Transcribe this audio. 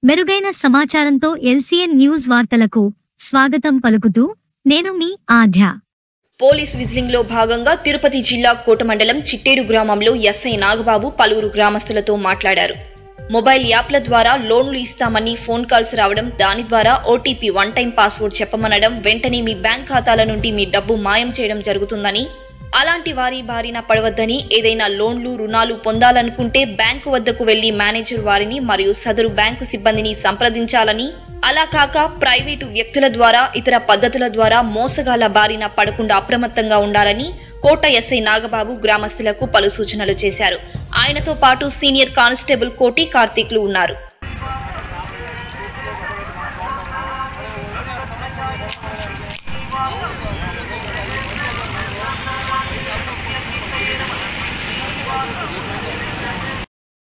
మెరుగైన సమాచారంతో LCN news వార్తలకు స్వాగతం పలుకుతూ నేను మీ ఆధ్య. పోలీస్ విజిలింగ్ లో భాగంగా తిరుపతి జిల్లా కోట మండలం చిట్టేడు గ్రామంలో ఎస్ఐ నాగబాబు పలువురు గ్రామస్తులతో మాట్లాడారు. మొబైల్ యాప్ల ద్వారా లోన్లు ఇస్తామని ఫోన్ కాల్స్ రావడం, దాని ద్వారా ఓటీపీ వన్ టైం పాస్వర్డ్ చెప్పమనడం, వెంటనే మీ బ్యాంక్ ఖాతాల నుండి మీ డబ్బు మాయం చేయడం జరుగుతుందని, అలాంటి వారి బారిన పడవద్దని, ఏదైనా లోన్లు రుణాలు పొందాలనుకుంటే బ్యాంకు వద్దకు వెళ్లి మేనేజర్ వారిని మరియు సదరు బ్యాంకు సిబ్బందిని సంప్రదించాలని, అలా కాక ప్రైవేటు వ్యక్తుల ద్వారా ఇతర పద్ధతుల ద్వారా మోసగాల బారిన పడకుండా అప్రమత్తంగా ఉండాలని కోట ఎస్ఐ నాగబాబు గ్రామస్తులకు పలు సూచనలు చేశారు. ఆయనతో పాటు సీనియర్ కానిస్టేబుల్ కోటి కార్తీక్లు ఉన్నారు.